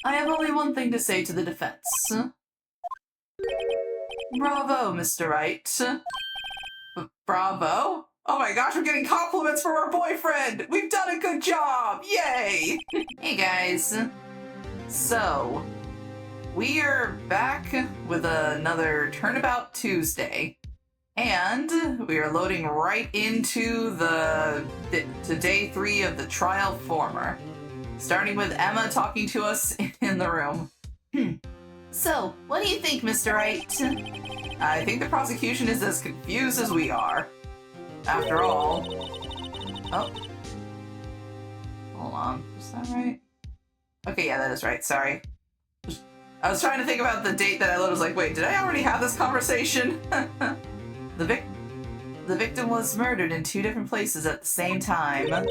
I have only one thing to say to the defense. Bravo, Mr. Wright. Bravo? Oh my gosh, we're getting compliments from our boyfriend! We've done a good job! Yay! Hey guys. So, we are back with another Turnabout Tuesday. And we are loading right into to day 3 of the trial former. Starting with Emma talking to us in the room. So, what do you think, Mr. Wright? I think the prosecution is as confused as we are. After all... Oh. Hold on. Is that right? Okay, yeah, that is right. Sorry. I was trying to think about the date that I loaded. I was like, wait, did I already have this conversation? The victim was murdered in 2 different places at the same time.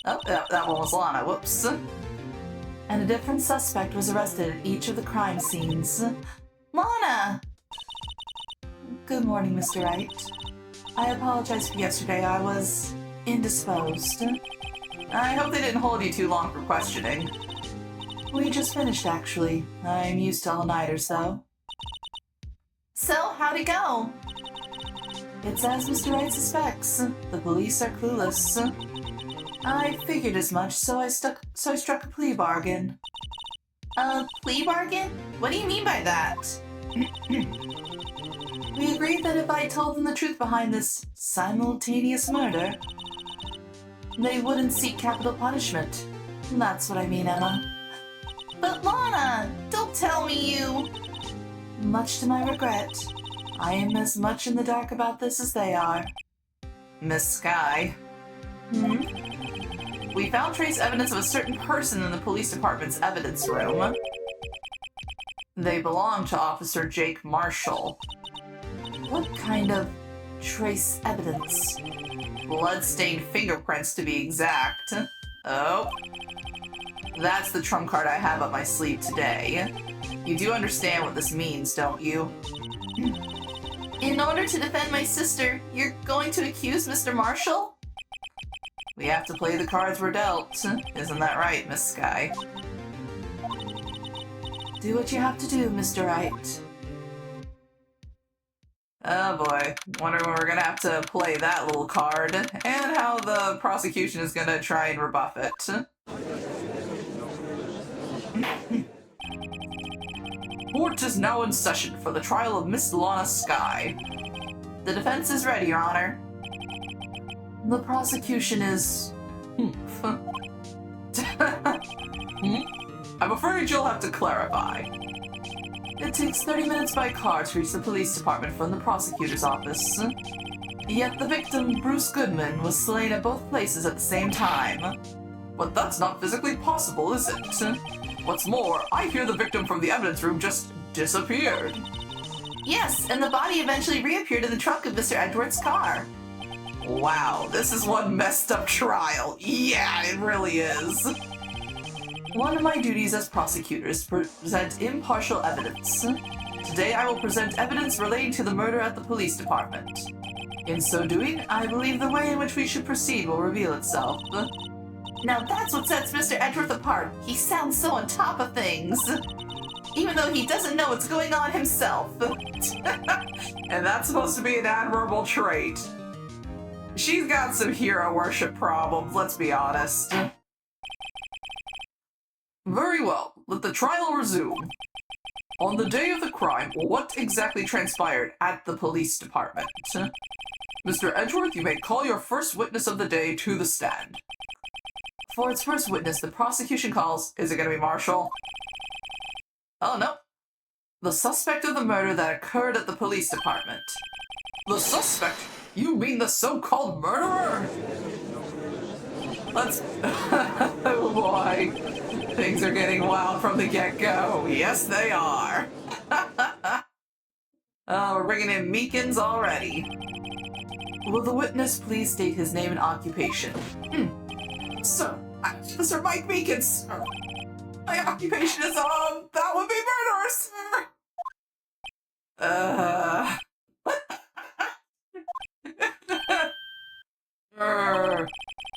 Oh, that one was Lana. Whoops. And a different suspect was arrested at each of the crime scenes. Lana! Good morning, Mr. Wright. I apologize for yesterday. I was indisposed. I hope they didn't hold you too long for questioning. We just finished, actually. I'm used to all-nighters, though. So, how'd it go? It's as Mr. Wright suspects. The police are clueless. I figured as much, so I struck a plea bargain. A plea bargain? What do you mean by that? We agreed that if I told them the truth behind this simultaneous murder, they wouldn't seek capital punishment. That's what I mean, Emma. But Lana, don't tell me you... Much to my regret, I am as much in the dark about this as they are. Miss Sky. We found trace evidence of a certain person in the police department's evidence room. They belong to Officer Jake Marshall. What kind of trace evidence? Blood-stained fingerprints, to be exact. Oh. That's the trump card I have up my sleeve today. You do understand what this means, don't you? In order to defend my sister, you're going to accuse Mr. Marshall? We have to play the cards we're dealt. Isn't that right, Miss Sky? Do what you have to do, Mr. Wright. Oh boy. Wonder when we're gonna have to play that little card, and how the prosecution is gonna try and rebuff it. Court is now in session for the trial of Miss Lana Sky. The defense is ready, Your Honor. The prosecution is... I'm afraid you'll have to clarify. It takes 30 minutes by car to reach the police department from the prosecutor's office. Yet the victim, Bruce Goodman, was slain at both places at the same time. But that's not physically possible, is it? What's more, I hear the victim from the evidence room just disappeared. Yes, and the body eventually reappeared in the trunk of Mr. Edwards' car. Wow, this is one messed up trial. Yeah, it really is. One of my duties as prosecutor is to present impartial evidence. Today I will present evidence relating to the murder at the police department. In so doing, I believe the way in which we should proceed will reveal itself. Now that's what sets Mr. Edgeworth apart. He sounds so on top of things. Even though he doesn't know what's going on himself. And that's supposed to be an admirable trait. She's got some hero worship problems, let's be honest. Very well, let the trial resume. On the day of the crime, what exactly transpired at the police department? Mr. Edgeworth, you may call your first witness of the day to the stand. For its first witness, the prosecution calls... Is it going to be Marshall? Oh, no. The suspect of the murder that occurred at the police department. The suspect? You mean the so-called murderer? Let's... Oh boy. Things are getting wild from the get-go. Yes, they are. We're bringing in Meekins already. Will the witness please state his name and occupation? Sir, Officer Mike Meekins. My occupation is, that would be murderous.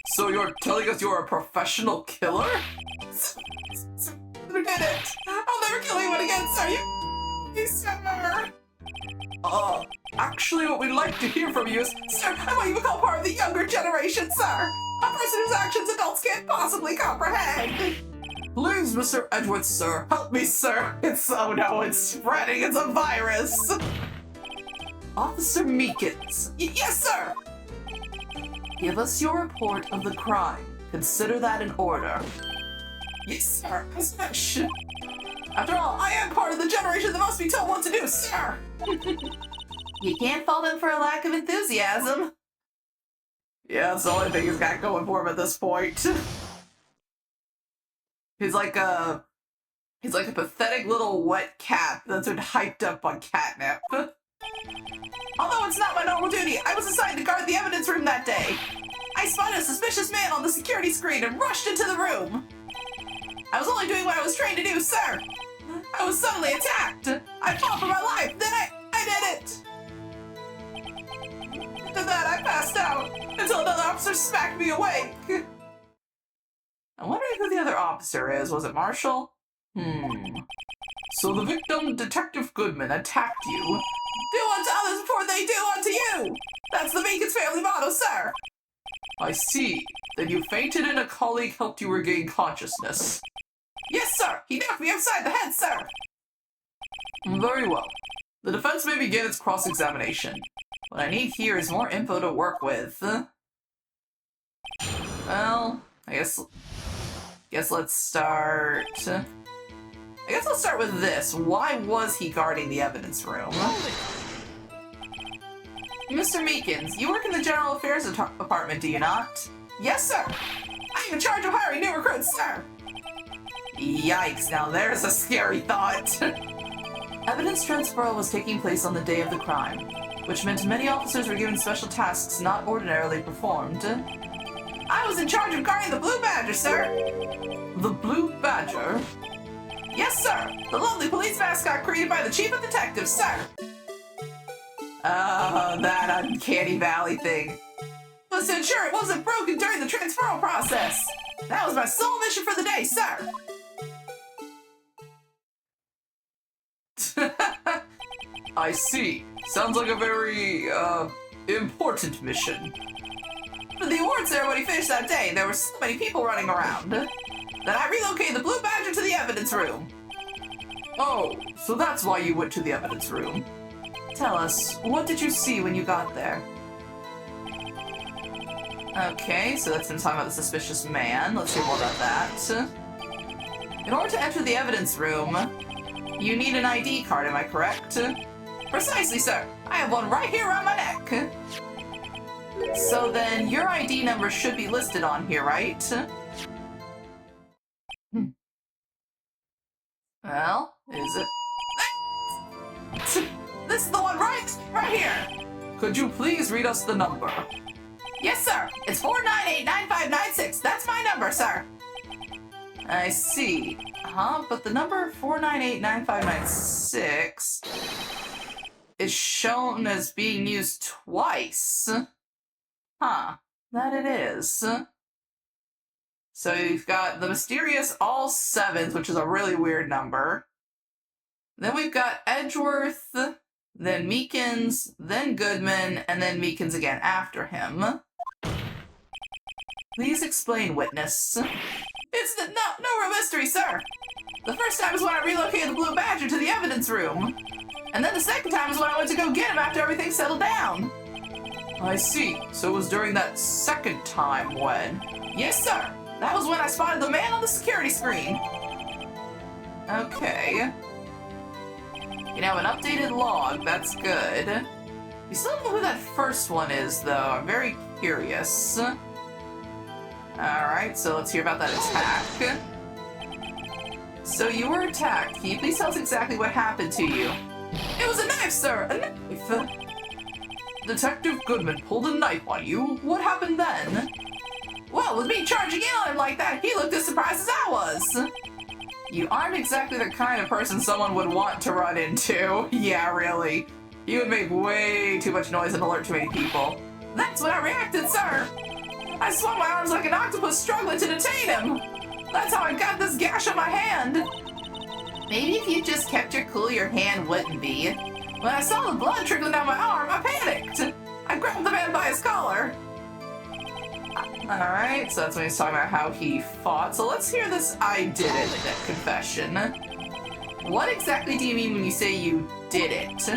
So you're telling us you're a professional killer? Lieutenant, it! I'll never kill anyone again, sir! You sir! Actually, what we'd like to hear from you is, sir, I want you to become part of the younger generation, sir! A person whose actions adults can't possibly comprehend! Please, Mr. Edwards, sir, help me, sir! It's spreading, it's a virus! Officer Meekins. Yes, sir! Give us your report of the crime. Consider that in order. Yes, sir. As much. After all, I am part of the generation that must be told what to do, sir! You can't fault him for a lack of enthusiasm. Yeah, that's the only thing he's got going for him at this point. He's like a pathetic little wet cat that's been hyped up on catnip. Although it's not my normal duty, I was assigned to guard the evidence room that day. I spotted a suspicious man on the security screen and rushed into the room. I was only doing what I was trained to do, sir. I was suddenly attacked. I fought for my life, then I did it. After that, I passed out until another officer smacked me awake. I'm wondering who the other officer is. Was it Marshall? So the victim, Detective Goodman, attacked you. Do unto others before they do unto you! That's the Meekins family motto, sir! I see. Then you fainted and a colleague helped you regain consciousness. Yes, sir! He knocked me upside the head, sir! Very well. The defense may begin its cross-examination. What I need here is more info to work with. Well, I guess let's start... I guess let's start with this. Why was he guarding the evidence room? Mr. Meekins, you work in the General Affairs Department, do you not? Yes, sir! I am in charge of hiring new recruits, sir! Yikes, now there's a scary thought! Evidence transfer was taking place on the day of the crime, which meant many officers were given special tasks not ordinarily performed. I was in charge of guarding the Blue Badger, sir! The Blue Badger? Yes, sir! The lovely police mascot created by the Chief of Detectives, sir! That uncanny valley thing. Was to ensure it wasn't broken during the transferal process. That was my sole mission for the day, sir! I see. Sounds like a very, important mission. For the award ceremony finished that day, there were so many people running around that I relocated the Blue Badger to the evidence room. Oh, so that's why you went to the evidence room. Tell us, what did you see when you got there? Okay, so that's him talking about the suspicious man. Let's hear more about that. In order to enter the evidence room, you need an ID card, am I correct? Precisely, sir. I have one right here around my neck. So then, your ID number should be listed on here, right? Well, is it? This is the one right here! Could you please read us the number? Yes, sir! It's 498-9596! That's my number, sir! I see. But the number 498-9596 is shown as being used twice. That it is. So you've got the mysterious all sevens, which is a really weird number. Then we've got Edgeworth, then Meekins, then Goodman, and then Meekins again after him. Please explain, witness. It's no real mystery, sir. The first time is when I relocated the Blue Badger to the evidence room. And then the second time is when I went to go get him after everything settled down. I see. So it was during that second time when... Yes, sir. That was when I spotted the man on the security screen. Okay. You have an updated log. That's good. We still don't know who that first one is, though. I'm very curious. Alright, so let's hear about that attack. So you were attacked. Can you please tell us exactly what happened to you? It was a knife, sir! A knife! Detective Goodman pulled a knife on you. What happened then? Well, with me charging in on him like that, he looked as surprised as I was. You aren't exactly the kind of person someone would want to run into. Yeah, really. You would make way too much noise and alert too many people. That's when I reacted, sir. I swung my arms like an octopus struggling to detain him. That's how I got this gash on my hand. Maybe if you just kept your cool, your hand wouldn't be. When I saw the blood trickling down my arm, I panicked. I grabbed the man by his collar. Alright, so that's when he's talking about how he fought. So let's hear this I did it confession. What exactly do you mean when you say you did it?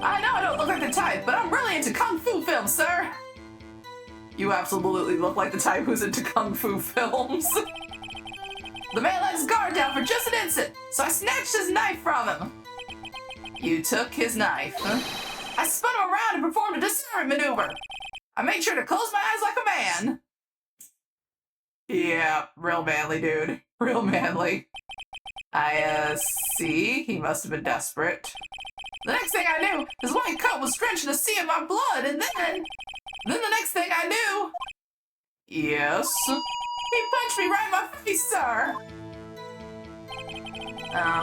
I know I don't look like the type, but I'm really into Kung Fu films, sir. You absolutely look like the type who's into Kung Fu films. The man let his guard down for just an instant, so I snatched his knife from him. You took his knife. I spun him around and performed a disarming maneuver. I made sure to close my eyes like a man. Yeah, real manly, dude. Real manly. I see. He must have been desperate. The next thing I knew, his white coat was drenched in a sea of my blood, and then the next thing I knew... Yes? He punched me right in my face, sir!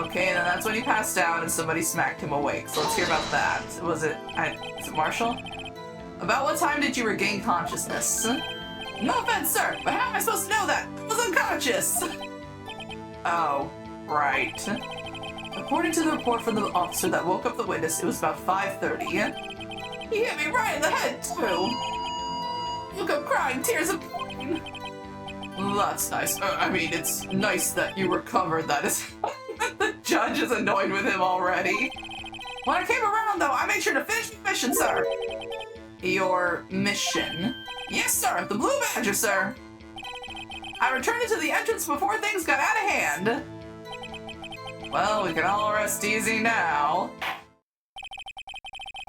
Okay, then that's when he passed out and somebody smacked him awake. So let's hear about that. Was it Marshall? About what time did you regain consciousness? No offense, sir, but how am I supposed to know that? I was unconscious! Oh, right. According to the report from the officer that woke up the witness, it was about 5:30. He hit me right in the head, too! Woke up crying tears of pain. That's nice. I mean, it's nice that you recovered, that is. The judge is annoyed with him already. When I came around, though, I made sure to finish my mission, sir. Your mission? Yes, sir, the Blue Badger, sir. I returned to the entrance before things got out of hand. Well, we can all rest easy now.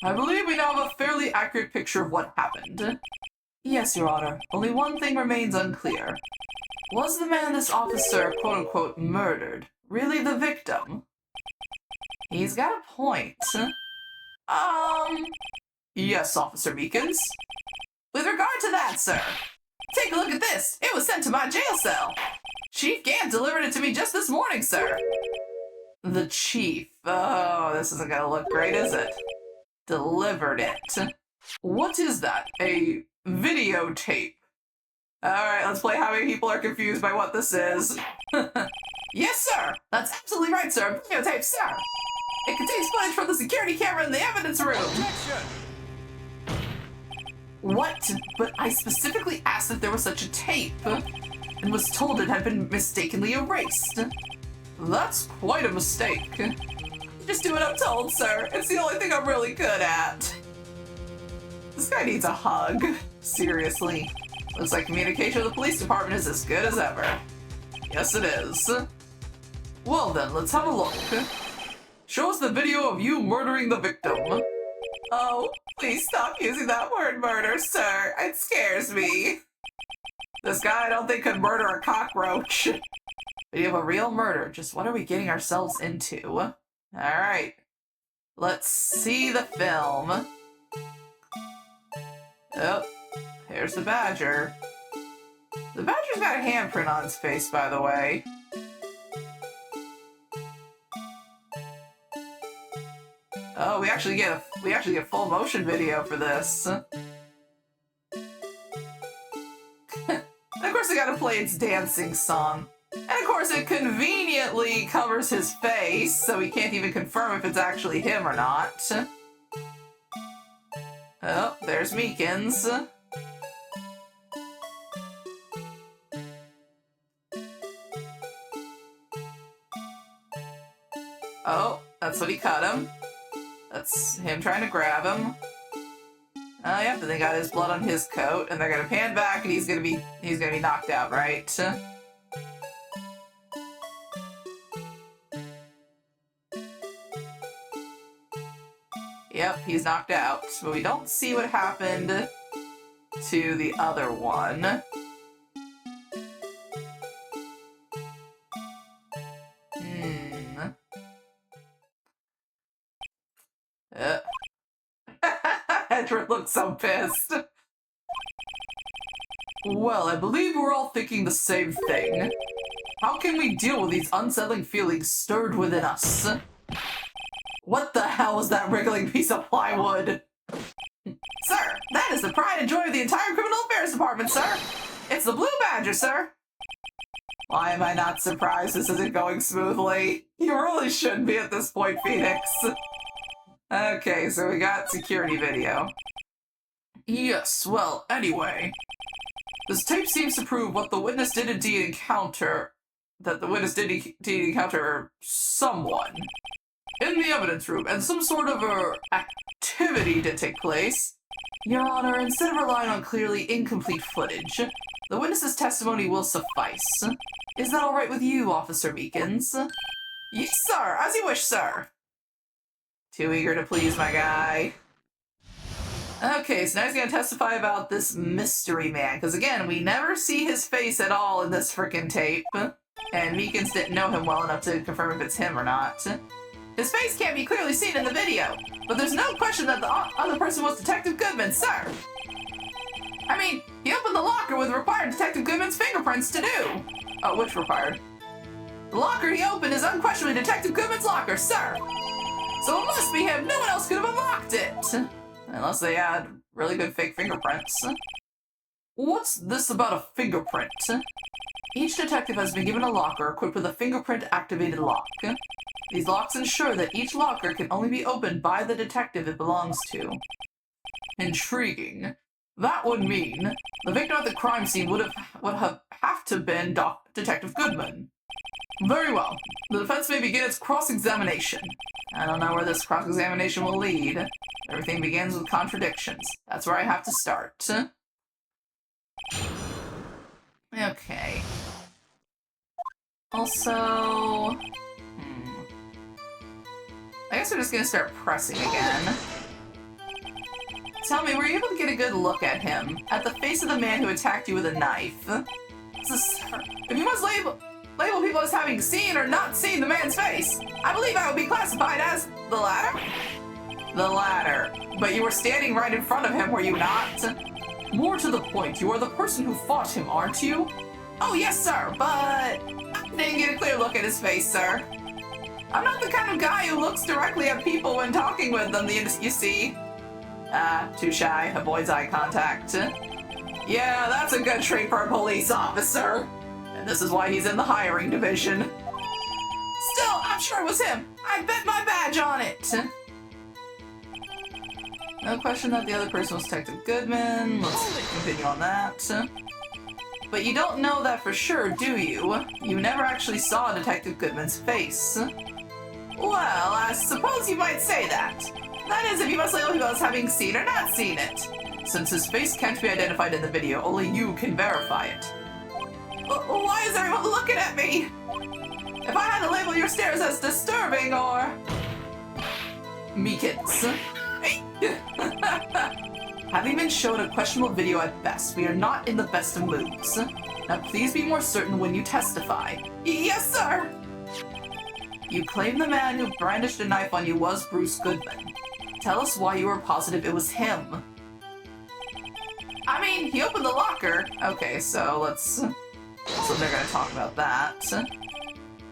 I believe we now have a fairly accurate picture of what happened. Yes, Your Honor. Only one thing remains unclear. Was the man this officer, quote-unquote, murdered really the victim? He's got a point. Yes, Officer Meekins. With regard to that, sir, take a look at this. It was sent to my jail cell. Chief Gant delivered it to me just this morning, sir. The chief. Oh, this isn't gonna look great, is it? Delivered it. What is that? A videotape. Alright, let's play how many people are confused by what this is. Yes, sir! That's absolutely right, sir. Videotape, sir! It contains footage from the security camera in the evidence room. Objection! What? But I specifically asked if there was such a tape, and was told it had been mistakenly erased. That's quite a mistake. Just do what I'm told, sir. It's the only thing I'm really good at. This guy needs a hug. Seriously. Looks like communication with the police department is as good as ever. Yes, it is. Well then, let's have a look. Show us the video of you murdering the victim. Oh, please stop using that word murder, sir. It scares me. This guy I don't think could murder a cockroach. Video of a real murder. Just what are we getting ourselves into? Alright. Let's see the film. Oh, here's the badger. The badger's got a handprint on his face, by the way. Oh, we actually get full motion video for this. And of course, we gotta play its dancing song. And of course, it conveniently covers his face, so we can't even confirm if it's actually him or not. Oh, there's Meekins. Oh, that's what he cut him. That's him trying to grab him. Oh, yep, and they got his blood on his coat, and they're gonna pan back, and he's gonna be knocked out, right? Yep, he's knocked out, but we don't see what happened to the other one. Edward looks so pissed. Well, I believe we're all thinking the same thing. How can we deal with these unsettling feelings stirred within us? What the hell is that wriggling piece of plywood? Sir, that is the pride and joy of the entire Criminal Affairs Department, sir! It's the Blue Badger, sir! Why am I not surprised this isn't going smoothly? You really shouldn't be at this point, Phoenix. Okay, so we got security video. Yes, well, anyway. This tape seems to prove what the witness did indeed encounter. That the witness did indeed encounter someone in the evidence room, and some sort of activity did take place. Your Honor, instead of relying on clearly incomplete footage, the witness's testimony will suffice. Is that all right with you, Officer Meekins? Yes, sir. As you wish, sir. Too eager to please, my guy. Okay, so now he's gonna testify about this mystery man, because again, we never see his face at all in this frickin' tape, and Meekins didn't know him well enough to confirm if it's him or not. His face can't be clearly seen in the video, but there's no question that the other person was Detective Goodman, sir. I mean, he opened the locker with required Detective Goodman's fingerprints to do. Oh, which required? The locker he opened is unquestionably Detective Goodman's locker, sir. So it must be him. No one else could have unlocked it. Unless they had really good fake fingerprints. What's this about a fingerprint? Each detective has been given a locker equipped with a fingerprint-activated lock. These locks ensure that each locker can only be opened by the detective it belongs to. Intriguing. That would mean the victim at the crime scene would have to been Detective Goodman. Very well. The defense may begin its cross-examination. I don't know where this cross-examination will lead. Everything begins with contradictions. That's where I have to start. Okay. Also... I guess we're just gonna start pressing again. Tell me, were you able to get a good look at him? At the face of the man who attacked you with a knife? If you must label people as having seen or not seen the man's face, I believe I would be classified as the latter? The latter. But you were standing right in front of him, were you not? More to the point, you are the person who fought him, aren't you? Oh, yes, sir, but I didn't get a clear look at his face, sir. I'm not the kind of guy who looks directly at people when talking with them, you see. Too shy, avoids eye contact. Yeah, that's a good trait for a police officer. And this is why he's in the hiring division. Still, I'm sure it was him. I bet my badge on it. No question that the other person was Detective Goodman. Let's continue on that. But you don't know that for sure, do you? You never actually saw Detective Goodman's face. Well, I suppose you might say that. That is, if you must label people as having seen or not seen it. Since his face can't be identified in the video, only you can verify it. Why is everyone looking at me? If I had to label your stares as disturbing or... Meekins. Having been shown a questionable video at best, we are not in the best of moods. Now please be more certain when you testify. Yes, sir! You claim the man who brandished a knife on you was Bruce Goodman. Tell us why you were positive it was him. I mean, he opened the locker. Okay, so so they're gonna talk about that.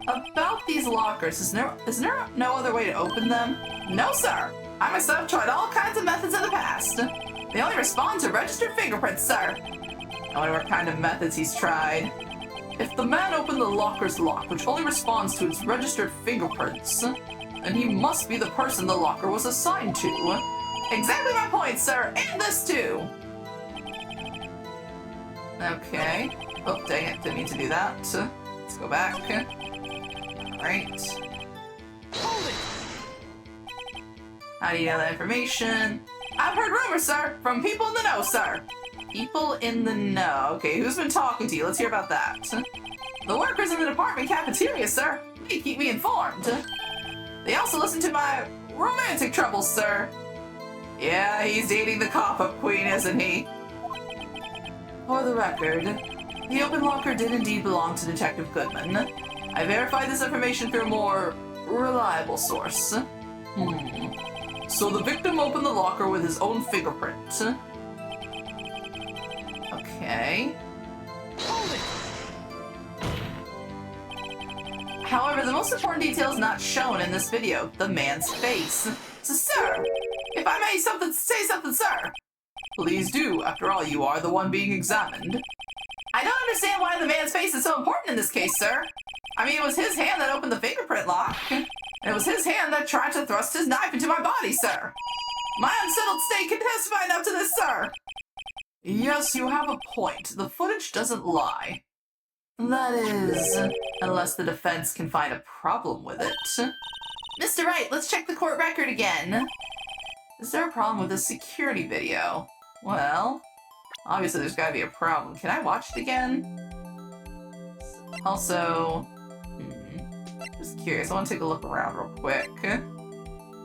About these lockers, is there no other way to open them? No, sir. I myself tried all kinds of methods in the past. They only respond to registered fingerprints, sir. I wonder what kind of methods he's tried. If the man opened the locker's lock, which only responds to its registered fingerprints, then he must be the person the locker was assigned to. Exactly my point, sir, and this too. Okay. Oh, dang it, didn't mean to do that. Let's go back. Alright. How do you know that information? I've heard rumors, sir, from people in the know, sir. People in the know. Okay, who's been talking to you? Let's hear about that. The workers in the department cafeteria, sir. They keep me informed. They also listen to my romantic troubles, sir. Yeah, he's dating the cop-up queen, isn't he? For the record, the open locker did indeed belong to Detective Goodman. I verified this information through a more reliable source. So the victim opened the locker with his own fingerprint. Okay. However, the most important detail is not shown in this video, the man's face. So, sir, if I may say something, sir. Please do. After all, you are the one being examined. I I don't understand why the man's face is so important in this case, sir. I mean, it was his hand that opened the fingerprint lock. And it was his hand that tried to thrust his knife into my body, sir. My unsettled state can testify enough to this, sir. Yes, you have a point. The footage doesn't lie. That is, unless the defense can find a problem with it. Mr. Wright, let's check the court record again. Is there a problem with this security video? Well, obviously there's gotta be a problem. Can I watch it again? Also, just curious. I want to take a look around real quick.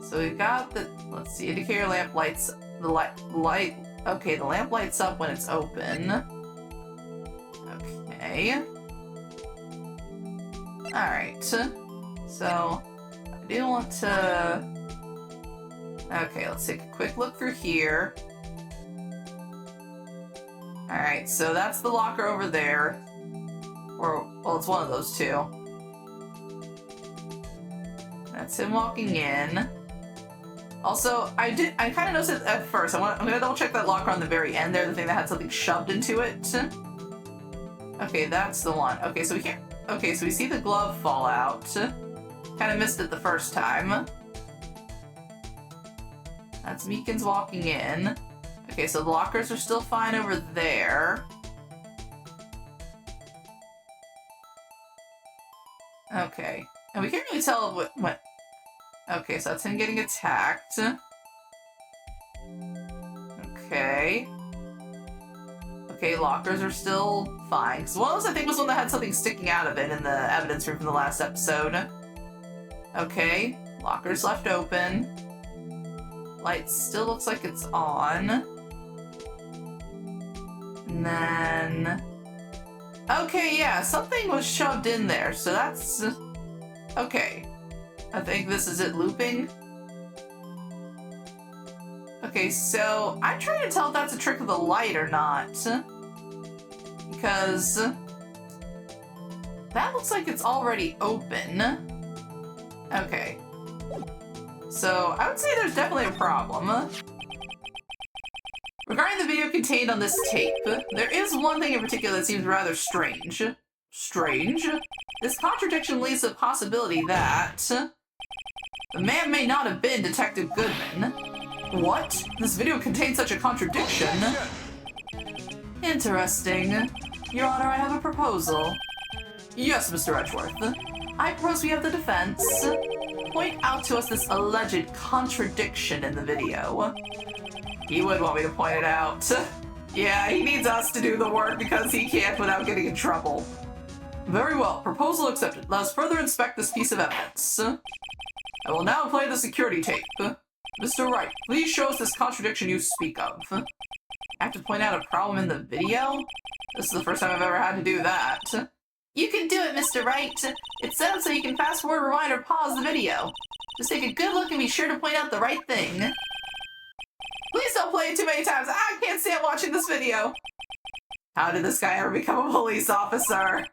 So we've got the, let's see, indicator lamp lights, the light, okay, the lamp lights up when it's open. Okay. Alright. So, I do want to, okay, let's take a quick look through here. Alright, so that's the locker over there. Or, well, it's one of those two. That's him walking in. Also, I kind of noticed it at first. I'm gonna double check that locker on the very end there, the thing that had something shoved into it. Okay, that's the one. Okay, so we can't, okay, so we see the glove fall out. Kind of missed it the first time. That's Meekins walking in. Okay, so the lockers are still fine over there. Okay, and we can't really tell what. Okay, so that's him getting attacked. Okay. Okay, lockers are still fine. Because one of those, I think, was one that had something sticking out of it in the evidence room from the last episode. Okay, lockers left open. Light still looks like it's on. And then... okay, yeah, something was shoved in there, so that's... okay. I think this is it looping. Okay, so I'm trying to tell if that's a trick of the light or not. Because that looks like it's already open. Okay. So I would say there's definitely a problem. Regarding the video contained on this tape, there is one thing in particular that seems rather strange. Strange? This contradiction leads to the possibility that the man may not have been Detective Goodman. What? This video contains such a contradiction? Interesting. Your Honor, I have a proposal. Yes, Mr. Edgeworth. I propose we have the defense point out to us this alleged contradiction in the video. He would want me to point it out. Yeah, he needs us to do the work because he can't without getting in trouble. Very well, proposal accepted. Let us further inspect this piece of evidence. I will now play the security tape. Mr. Wright, please show us this contradiction you speak of. I have to point out a problem in the video? This is the first time I've ever had to do that. You can do it, Mr. Wright. It's set up so you can fast forward, rewind, or pause the video. Just take a good look and be sure to point out the right thing. Please don't play it too many times. I can't stand watching this video. How did this guy ever become a police officer?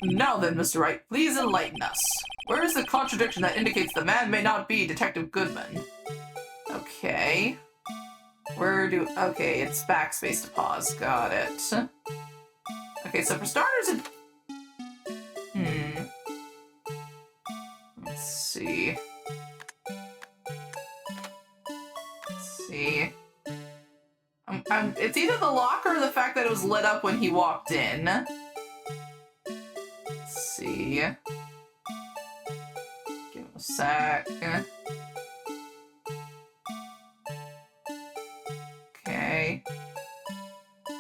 Now then, Mr. Wright, please enlighten us. Where is the contradiction that indicates the man may not be Detective Goodman? Okay. Okay, it's backspace to pause. Got it. Okay, so for starters, let's see. It's either the locker or the fact that it was lit up when he walked in. Let's see. Give him a sec. Okay.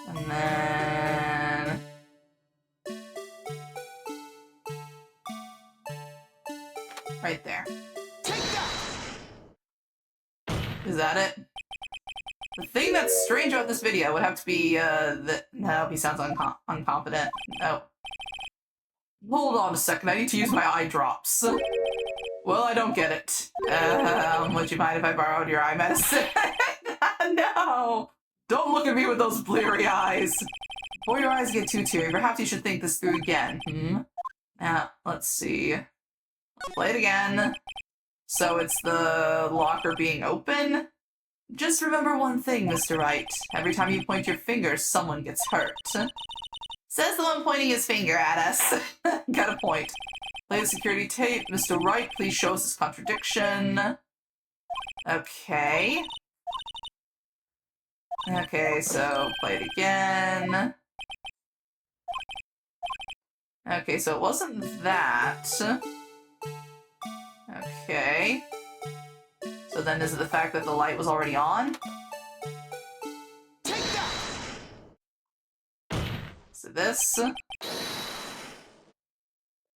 And then... right there. Is that it? The thing that's strange about this video would have to be, no, he sounds unconfident. No. Hold on a second, I need to use my eye drops. Well, I don't get it. Would you mind if I borrowed your eye medicine? No! Don't look at me with those bleary eyes! Before your eyes get too teary, perhaps you should think this through again, Now, let's see. Play it again. So it's the locker being open? Just remember one thing, Mr. Wright. Every time you point your finger, someone gets hurt. Says the one pointing his finger at us. Got a point. Play the security tape. Mr. Wright, please show us his contradiction. Okay. Okay, so play it again. Okay, so it wasn't that. Okay. So then is it the fact that the light was already on? Take that! So this.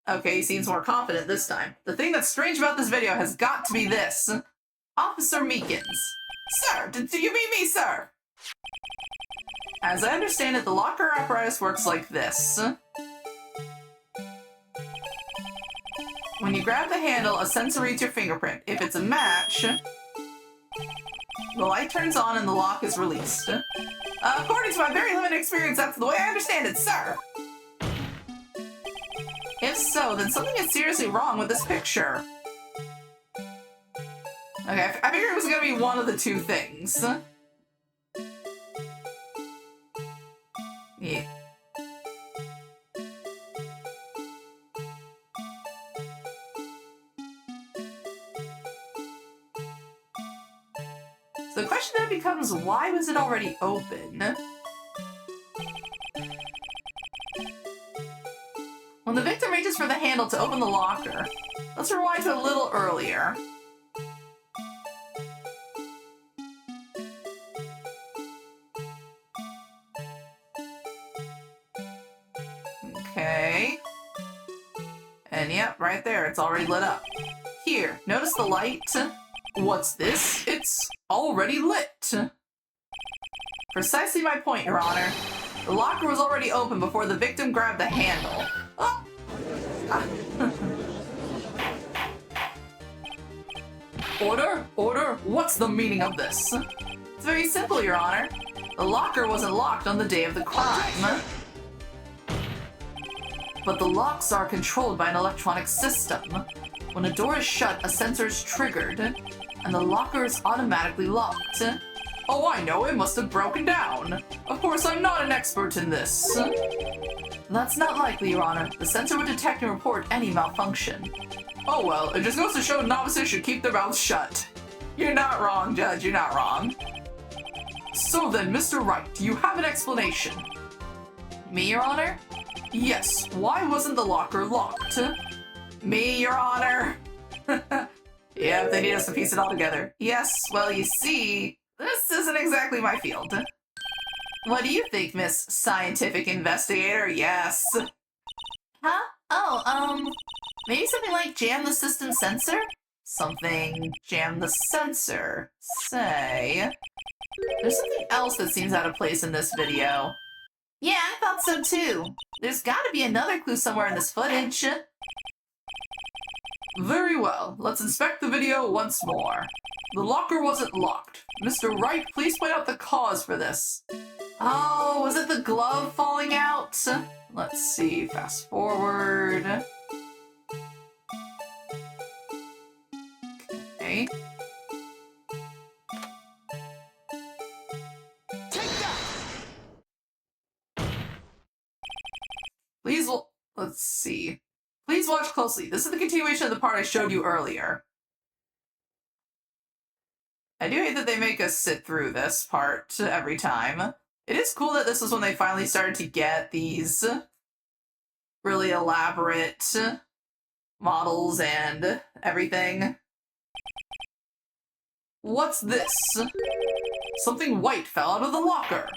Okay, he seems more confident this time. The thing that's strange about this video has got to be this. Officer Meekins. Sir, do you mean me, sir? As I understand it, the locker apparatus works like this. When you grab the handle, a sensor reads your fingerprint. If it's a match, the light turns on and the lock is released. According to my very limited experience, that's the way I understand it, sir. If so, then something is seriously wrong with this picture. Okay, I figured it was gonna be one of the two things. Yeah. So the question then becomes, why was it already open? When the victim reaches for the handle to open the locker, let's rewind to a little earlier. Okay. And yep, right there, it's already lit up. Here, notice the light? What's this? It's already lit. Precisely my point, Your Honor. The locker was already open before the victim grabbed the handle. Oh. Order? Order? What's the meaning of this? It's very simple, Your Honor. The locker wasn't locked on the day of the crime. But the locks are controlled by an electronic system. When a door is shut, a sensor is triggered, and the locker is automatically locked. Oh, I know, it must have broken down. Of course, I'm not an expert in this. That's not likely, Your Honor. The sensor would detect and report any malfunction. Oh well, it just goes to show novices should keep their mouths shut. You're not wrong, Judge, you're not wrong. So then, Mr. Wright, do you have an explanation? Me, Your Honor? Yes, why wasn't the locker locked? Me, Your Honor. Yeah, they need us to piece it all together. Yes, well, you see, this isn't exactly my field. What do you think, Miss Scientific Investigator? Yes. Huh? Oh, maybe something like jam the system sensor? Something jam the sensor. Say. There's something else that seems out of place in this video. Yeah, I thought so too. There's gotta be another clue somewhere in this footage. Very well, let's inspect the video once more. The locker wasn't locked. Mr. Wright, please point out the cause for this. Oh, was it the glove falling out? Let's see, fast forward. Okay. Take that! Please, let's see. Please watch closely. This is the continuation of the part I showed you earlier. I do hate that they make us sit through this part every time. It is cool that this is when they finally started to get these really elaborate models and everything. What's this? Something white fell out of the locker.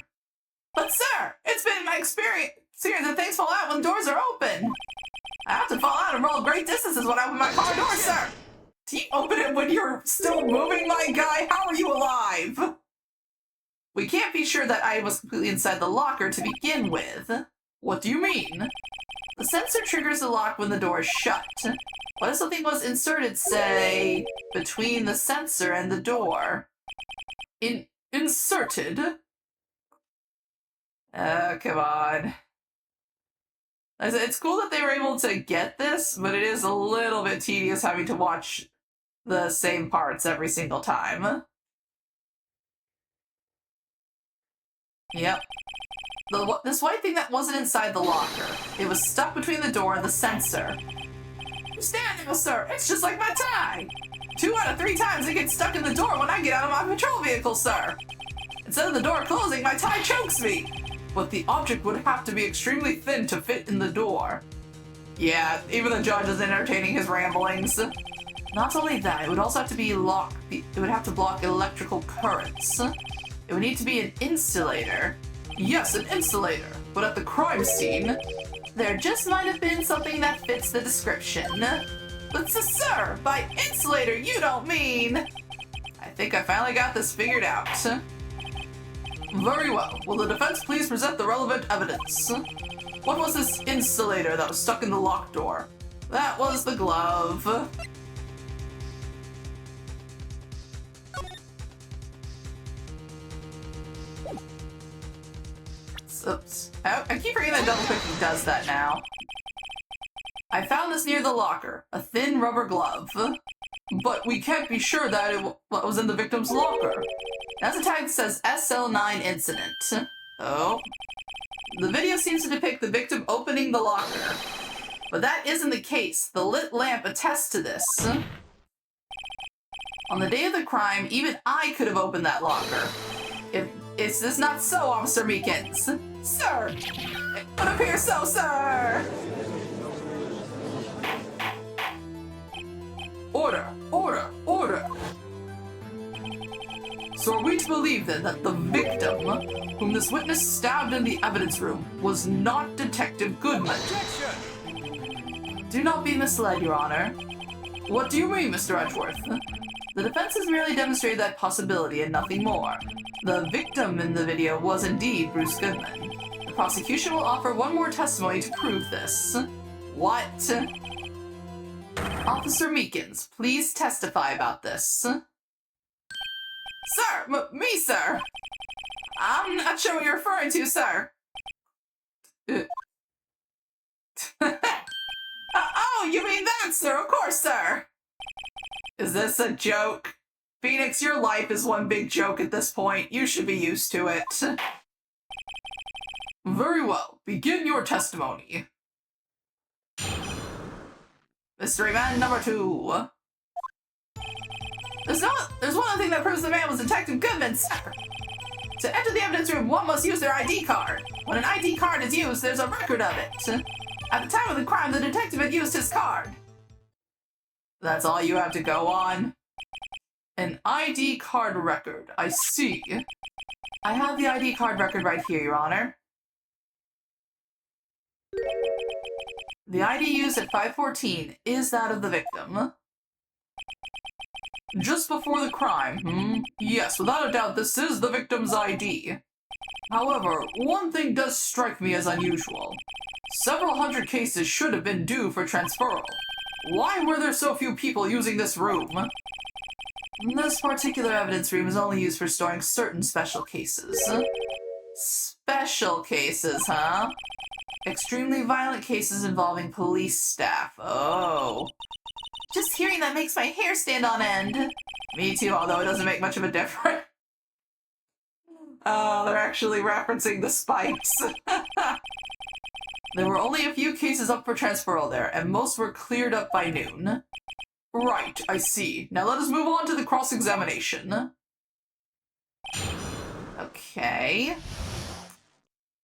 But sir, it's been my experience that things fall out when doors are open. I have to fall out and roll great distances when I open my car door, sir. Do you open it when you're still moving, my guy? How are you alive? We can't be sure that I was completely inside the locker to begin with. What do you mean? The sensor triggers the lock when the door is shut. What if something was inserted, say, between the sensor and the door? Inserted? Come on. It's cool that they were able to get this, but it is a little bit tedious having to watch the same parts every single time. Yep. This white thing that wasn't inside the locker. It was stuck between the door and the sensor. Stand now, sir. It's just like my tie. 2 out of 3 times it gets stuck in the door when I get out of my patrol vehicle, sir. Instead of the door closing, my tie chokes me. But the object would have to be extremely thin to fit in the door. Yeah, even the judge is entertaining his ramblings. Not only that, it would also have to be locked. It would have to block electrical currents. It would need to be an insulator. Yes, an insulator. But at the crime scene, there just might have been something that fits the description. But sir, by insulator you don't mean... I think I finally got this figured out. Very well. Will the defense please present the relevant evidence? What was this insulator that was stuck in the locked door? That was the glove. Oops. I keep forgetting that double clicking does that now. I found this near the locker, a thin rubber glove. But we can't be sure that it was in the victim's locker. That's a tag that says SL9 incident. Oh. The video seems to depict the victim opening the locker. But that isn't the case. The lit lamp attests to this. On the day of the crime, even I could have opened that locker. Is this not so, Officer Meekins? Sir! It would appear so, sir! Order! Order! Order! So are we to believe then that the victim, whom this witness stabbed in the evidence room, was not Detective Goodman? Objection! Do not be misled, Your Honor. What do you mean, Mr. Edgeworth? The defense has merely demonstrated that possibility and nothing more. The victim in the video was indeed Bruce Goodman. The prosecution will offer one more testimony to prove this. What? Officer Meekins, please testify about this. Sir! Me, sir! I'm not sure what you're referring to, sir. Oh, you mean that, sir? Of course, sir! Is this a joke? Phoenix, your life is one big joke at this point. You should be used to it. Very well. Begin your testimony. Mystery man number 2. There's one other thing that proves the man was Detective Goodman, sir. To enter the evidence room, one must use their ID card. When an ID card is used, there's a record of it. At the time of the crime, the detective had used his card. That's all you have to go on? An ID card record. I see. I have the ID card record right here, Your Honor. The ID used at 514 is that of the victim. Just before the crime, Yes, without a doubt, this is the victim's ID. However, one thing does strike me as unusual. Several hundred cases should have been due for transferal. Why were there so few people using this room? This particular evidence room is only used for storing certain special cases. Special cases, huh? Extremely violent cases involving police staff. Oh. Just hearing that makes my hair stand on end. Me too, although it doesn't make much of a difference. Oh, they're actually referencing the spikes. There were only a few cases up for transferal there, and most were cleared up by noon. Right, I see. Now let us move on to the cross-examination. Okay.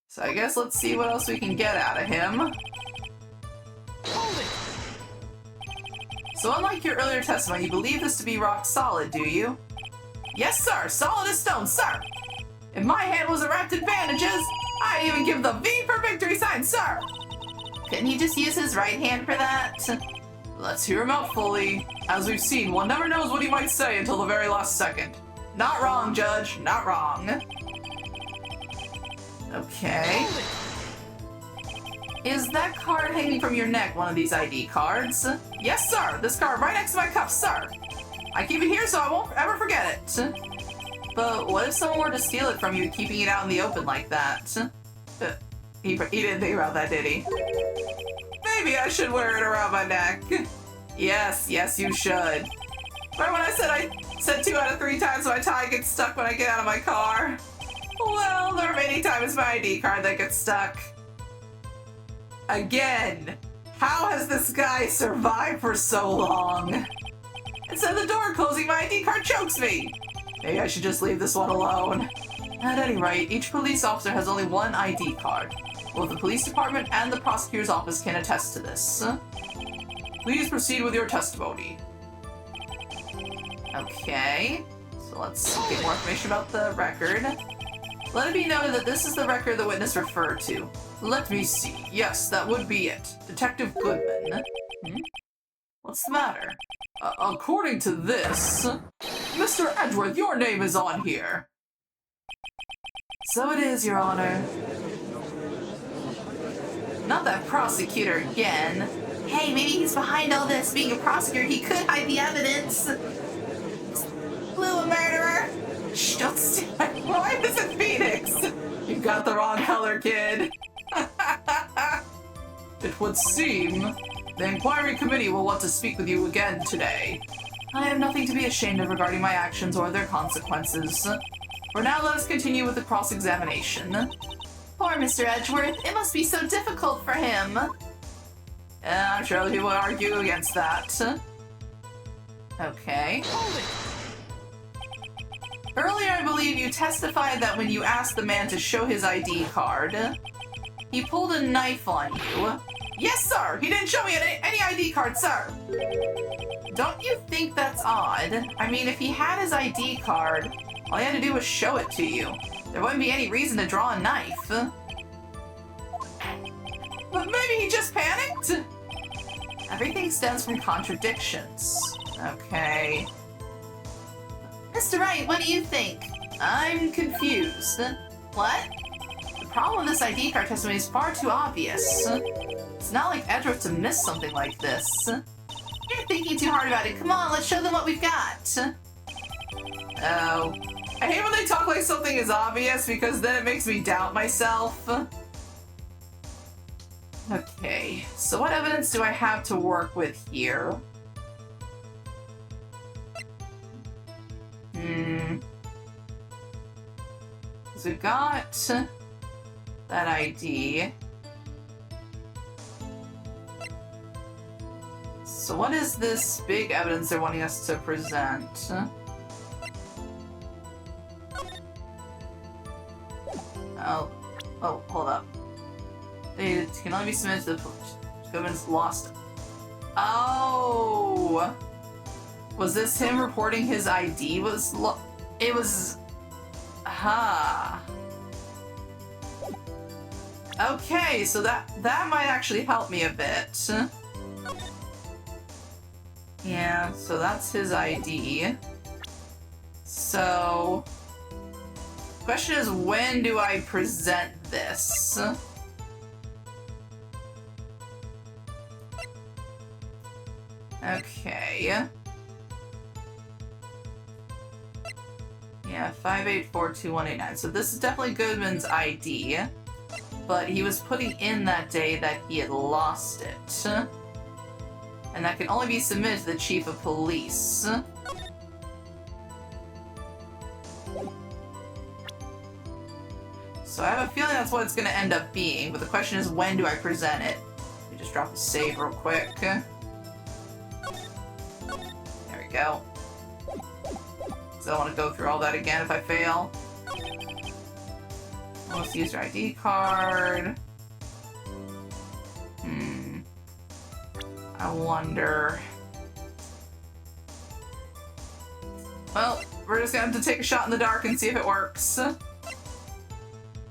So I guess let's see what else we can get out of him. Hold it! So unlike your earlier testimony, you believe this to be rock solid, do you? Yes, sir! Solid as stone, sir! If my hand wasn't wrapped in bandages, I'd even give the V for victory sign, sir! Couldn't he just use his right hand for that? Let's hear him out fully. As we've seen, one never knows what he might say until the very last second. Not wrong, Judge. Not wrong. Okay. Is that card hanging from your neck one of these ID cards? Yes, sir. This card right next to my cuff, sir. I keep it here so I won't ever forget it. But what if someone were to steal it from you, keeping it out in the open like that? He didn't think about that, did he? Maybe I should wear it around my neck. Yes, you should. Remember when I said 2 out of 3 times my tie gets stuck when I get out of my car? Well, the remaining time is my ID card that gets stuck. Again, how has this guy survived for so long? Instead of the door closing, my ID card chokes me. Maybe I should just leave this one alone. At any rate, each police officer has only one ID card. Both the police department and the prosecutor's office can attest to this. Please proceed with your testimony. Okay, so let's get more information about the record. Let it be noted that this is the record the witness referred to. Let me see. Yes, that would be it. Detective Goodman. What's the matter? According to this, Mr. Edgeworth, your name is on here. So it is, Your Honor. Not that prosecutor again. Hey, maybe he's behind all this. Being a prosecutor, he could hide the evidence. Blue a murderer? Shh, don't steal it. Why is it Phoenix? You got the wrong color, kid. It would seem the inquiry committee will want to speak with you again today. I have nothing to be ashamed of regarding my actions or their consequences. For now, let us continue with the cross-examination. Poor Mr. Edgeworth. It must be so difficult for him. I'm sure other people would argue against that. Okay. Earlier, I believe you testified that when you asked the man to show his ID card, he pulled a knife on you. Yes, sir! He didn't show me any ID card, sir! Don't you think that's odd? I mean, if he had his ID card, all he had to do was show it to you. There wouldn't be any reason to draw a knife. But maybe he just panicked? Everything stems from contradictions. Okay. Mr. Wright, what do you think? I'm confused. What? The problem with this ID card testimony is far too obvious. It's not like Edgeworth to miss something like this. You're thinking too hard about it. Come on, let's show them what we've got. Oh. I hate when they talk like something is obvious because then it makes me doubt myself. Okay, so what evidence do I have to work with here? So we got that ID. So what is this big evidence they're wanting us to present? Oh, hold up. They can only be submitted to the police. Goodman's lost. Oh! Was this him reporting his ID it was... Aha. Okay, so that might actually help me a bit. Yeah, so that's his ID. So... Question is, when do I present this? Okay. Yeah, 5842189. So this is definitely Goodman's ID, but he was putting in that day that he had lost it. And that can only be submitted to the chief of police. So I have a feeling that's what it's going to end up being, but the question is, when do I present it? Let me just drop a save real quick. There we go. So I want to go through all that again if I fail. Let's use your ID card. I wonder... Well, we're just going to have to take a shot in the dark and see if it works.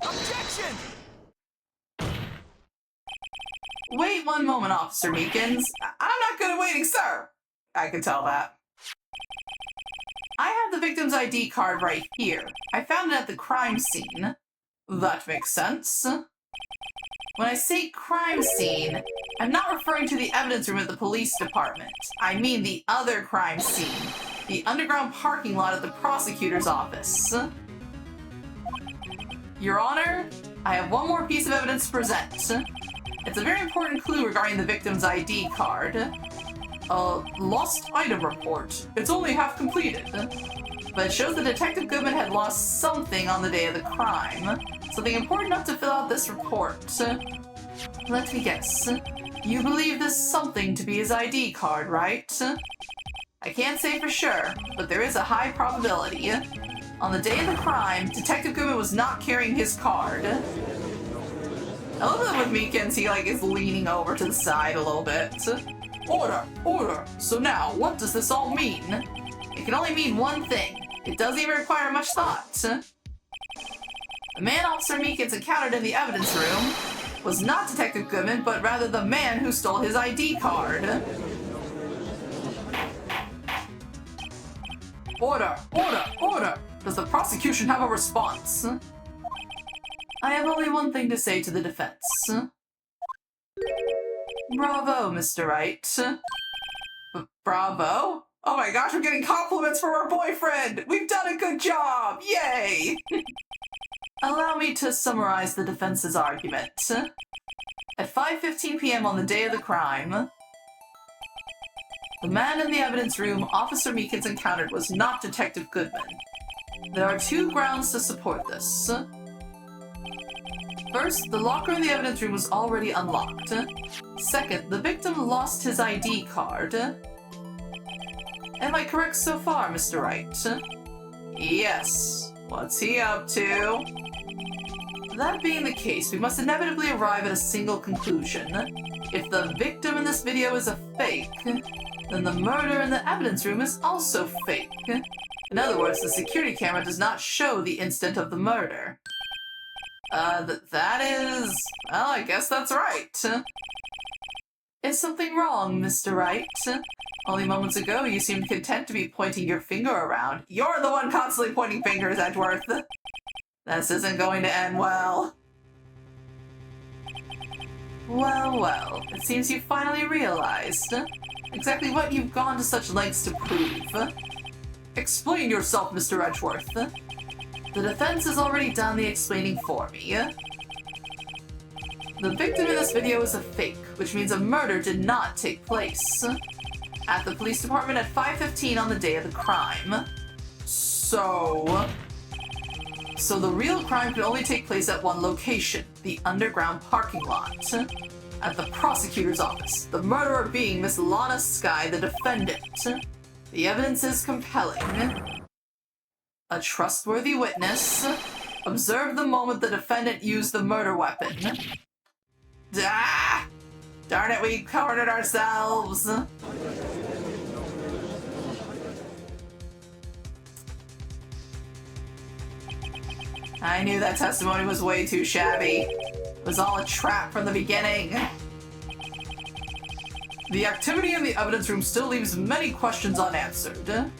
Objection! Wait one moment, Officer Meekins. I'm not good at waiting, sir! I can tell that. I have the victim's ID card right here. I found it at the crime scene. That makes sense. When I say crime scene, I'm not referring to the evidence room at the police department. I mean the other crime scene. The underground parking lot at the prosecutor's office. Your Honor, I have one more piece of evidence to present. It's a very important clue regarding the victim's ID card. A lost item report. It's only half completed. But but it shows that Detective Goodman had lost something on the day of the crime. Something important enough to fill out this report. Let me guess. You believe this something to be his ID card, right? I can't say for sure, but there is a high probability. On the day of the crime, Detective Goodman was not carrying his card. I love that with Meekins, he is leaning over to the side a little bit. Order! Order! So now, what does this all mean? It can only mean one thing. It doesn't even require much thought. The man Officer Meekins encountered in the evidence room was not Detective Goodman, but rather the man who stole his ID card. Order! Order! Order! Does the prosecution have a response? I have only one thing to say to the defense. Bravo, Mr. Wright. Bravo? Oh my gosh, we're getting compliments from our boyfriend! We've done a good job! Yay! Allow me to summarize the defense's argument. At 5:15 p.m. on the day of the crime, the man in the evidence room Officer Meekins encountered was not Detective Goodman. There are two grounds to support this. First, the locker in the evidence room was already unlocked. Second, the victim lost his ID card. Am I correct so far, Mr. Wright? Yes. What's he up to? That being the case, we must inevitably arrive at a single conclusion. If the victim in this video is a fake, then the murder in the evidence room is also fake. In other words, the security camera does not show the instant of the murder. That is... well, I guess that's right. Is something wrong, Mr. Wright? Only moments ago, you seemed content to be pointing your finger around. You're the one constantly pointing fingers, Edgeworth. This isn't going to end well. Well, well, it seems you finally realized exactly what you've gone to such lengths to prove. Explain yourself, Mr. Edgeworth. The defense has already done the explaining for me. The victim in this video is a fake, which means a murder did not take place at the police department at 5:15 on the day of the crime. So the real crime could only take place at one location, the underground parking lot. At the prosecutor's office, the murderer being Miss Lana Skye, the defendant. The evidence is compelling. A trustworthy witness observed the moment the defendant used the murder weapon. Ah! Darn it, we cornered ourselves! I knew that testimony was way too shabby. It was all a trap from the beginning. The activity in the evidence room still leaves many questions unanswered.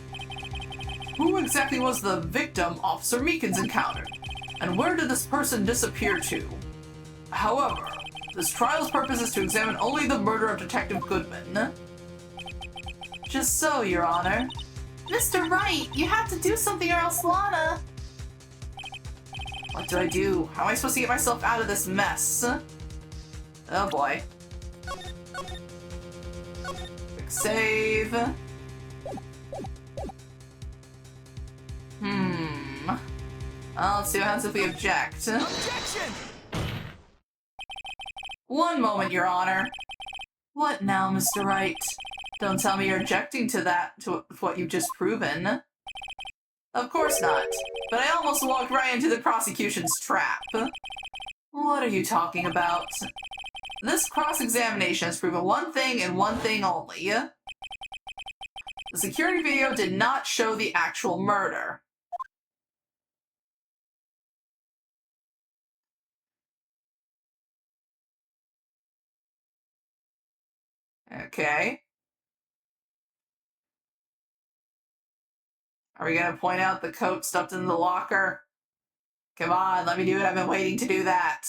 Who exactly was the victim Officer Meekins encountered? And where did this person disappear to? However, this trial's purpose is to examine only the murder of Detective Goodman. Just so, Your Honor. Mr. Wright, you have to do something or else Lana... What do I do? How am I supposed to get myself out of this mess? Oh boy. Quick save. Well, let's see what happens if we object. Objection! One moment, Your Honor. What now, Mr. Wright? Don't tell me you're objecting to that, to what you've just proven. Of course not. But I almost walked right into the prosecution's trap. What are you talking about? This cross-examination has proven one thing and one thing only. The security video did not show the actual murder. Okay. Are we gonna point out the coat stuffed in the locker? Come on, let me do it. I've been waiting to do that.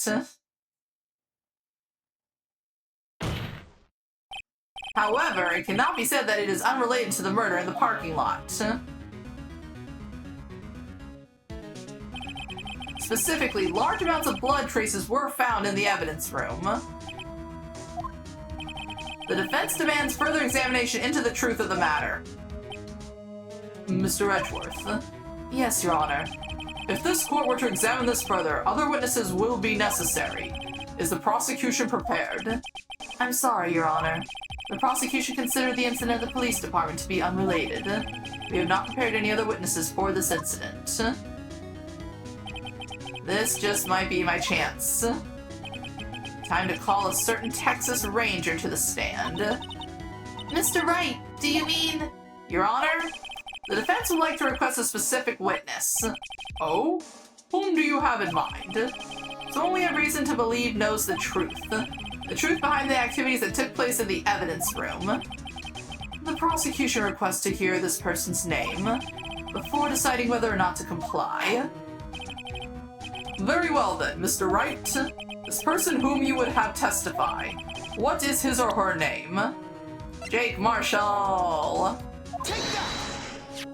However, it cannot be said that it is unrelated to the murder in the parking lot. Specifically, large amounts of blood traces were found in the evidence room. The defense demands further examination into the truth of the matter. Mr. Edgeworth, Yes, Your Honor. If this court were to examine this further, other witnesses will be necessary. Is the prosecution prepared? I'm sorry, Your Honor. The prosecution considered the incident at the police department to be unrelated. We have not prepared any other witnesses for this incident. This just might be my chance. Time to call a certain Texas Ranger to the stand. Mr. Wright, do you mean... Your Honor, the defense would like to request a specific witness. Oh? Whom do you have in mind? Someone we have reason to believe knows the truth. The truth behind the activities that took place in the evidence room. The prosecution requests to hear this person's name before deciding whether or not to comply. Very well then, Mr. Wright. This person whom you would have testify. What is his or her name? Jake Marshall. Take that!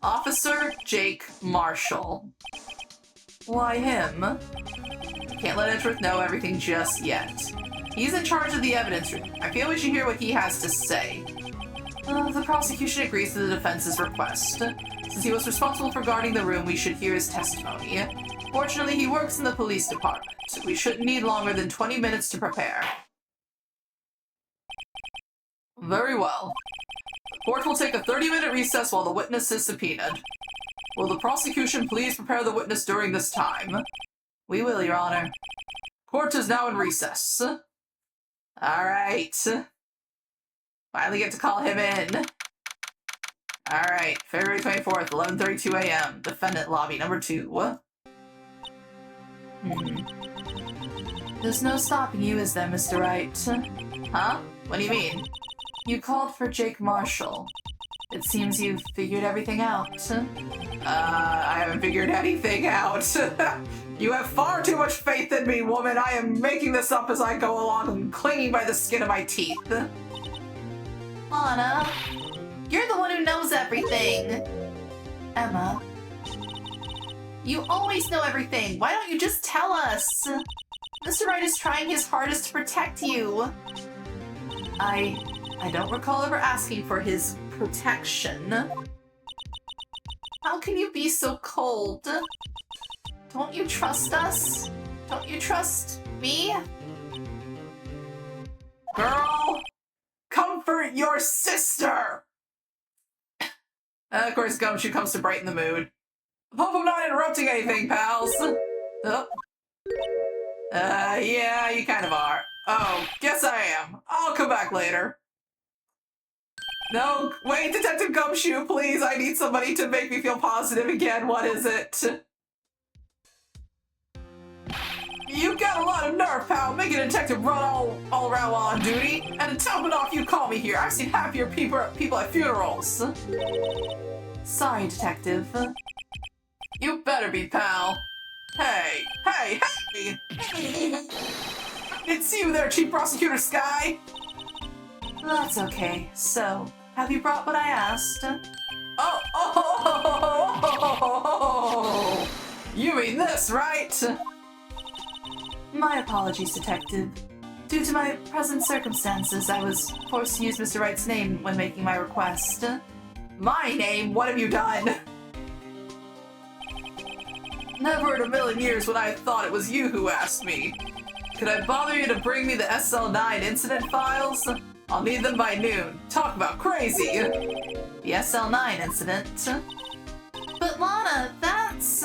Officer Jake Marshall. Why him? Can't let Edgeworth know everything just yet. He's in charge of the evidence room. I feel we should hear what he has to say. The prosecution agrees to the defense's request. Since he was responsible for guarding the room, we should hear his testimony. Fortunately, he works in the police department. We shouldn't need longer than 20 minutes to prepare. Very well. The court will take a 30-minute recess while the witness is subpoenaed. Will the prosecution please prepare the witness during this time? We will, Your Honor. Court is now in recess. Alright. Finally get to call him in. Alright, February 24th, 11:32 a.m. Defendant lobby number 2. There's no stopping you, is there, Mr. Wright? Huh? What do you mean? You called for Jake Marshall. It seems you've figured everything out. I haven't figured anything out. You have far too much faith in me, woman. I am making this up as I go along and clinging by the skin of my teeth. Anna, you're the one who knows everything. Emma, you always know everything. Why don't you just tell us? Mr. Wright is trying his hardest to protect you. I don't recall ever asking for his protection. How can you be so cold? Don't you trust us? Don't you trust me? Girl, comfort your sister! Of course, Gumshoe comes to brighten the mood. Hope I'm not interrupting anything, pals. Oh. Yeah, you kind of are. Oh, guess I am. I'll come back later. No, wait, Detective Gumshoe, please. I need somebody to make me feel positive again. What is it? You got a lot of nerve, pal. Make a detective run all around while on duty. And to top it off, you call me here. I've seen happier people at funerals. Sorry, Detective. You better be, pal. Hey! It's you there, Chief Prosecutor Sky! That's okay. So, have you brought what I asked? Oh! You mean this, right? My apologies, Detective. Due to my present circumstances, I was forced to use Mr. Wright's name when making my request. My name? What have you done? Never in a million years would I have thought it was you who asked me. Could I bother you to bring me the SL9 incident files? I'll need them by noon. Talk about crazy! The SL9 incident? But Lana, that's...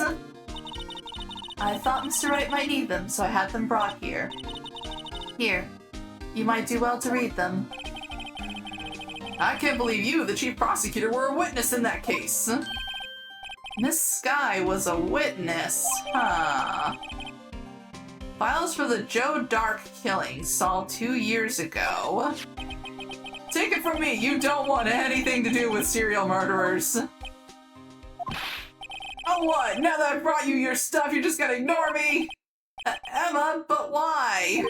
I thought Mr. Wright might need them, so I had them brought here. Here. You might do well to read them. I can't believe you, the chief prosecutor, were a witness in that case. Miss Sky was a witness, huh? Files for the Joe Dark killing solved 2 years ago. Take it from me, you don't want anything to do with serial murderers. Oh what? Now that I've brought you your stuff, you're just gonna ignore me? Emma, but why?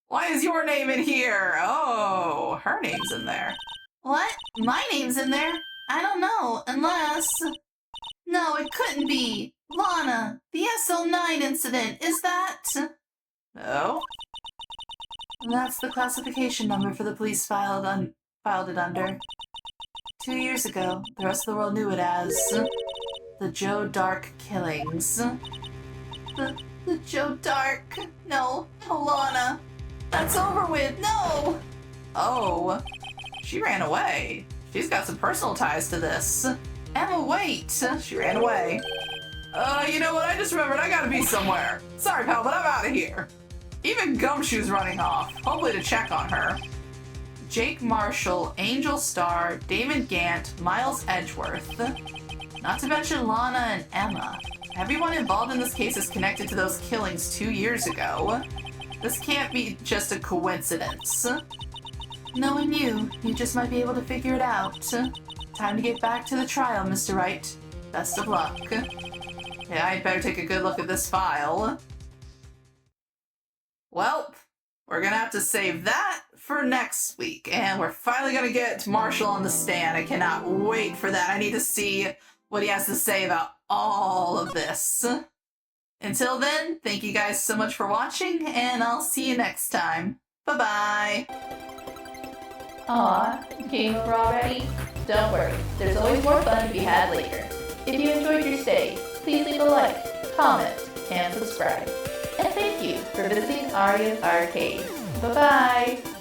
Why is your name in here? Oh, her name's in there. What? My name's in there? I don't know, unless... No, it couldn't be. Lana, the SL9 incident, is that... No? That's the classification number for the police filed it under. 2 years ago, the rest of the world knew it as... The Joe Dark killings. The Joe Dark. No, Alana. That's over with. No! Oh, she ran away. She's got some personal ties to this. Emma, wait! She ran away. You know what? I just remembered I gotta be somewhere. Sorry, pal, but I'm out of here. Even Gumshoe's running off, hopefully to check on her. Jake Marshall, Angel Starr, Damon Gant, Miles Edgeworth. Not to mention Lana and Emma. Everyone involved in this case is connected to those killings 2 years ago. This can't be just a coincidence. Knowing you just might be able to figure it out. Time to get back to the trial, Mr. Wright. Best of luck. Yeah, I'd better take a good look at this file. Well, we're gonna have to save that for next week. And we're finally gonna get Marshall on the stand. I cannot wait for that. I need to see what he has to say about all of this. Until then, thank you guys so much for watching, and I'll see you next time. Bye-bye! Aw, game over already? Don't worry, there's always more fun to be had later. If you enjoyed your stay, please leave a like, comment, and subscribe. And thank you for visiting Arya's Arcade. Bye-bye!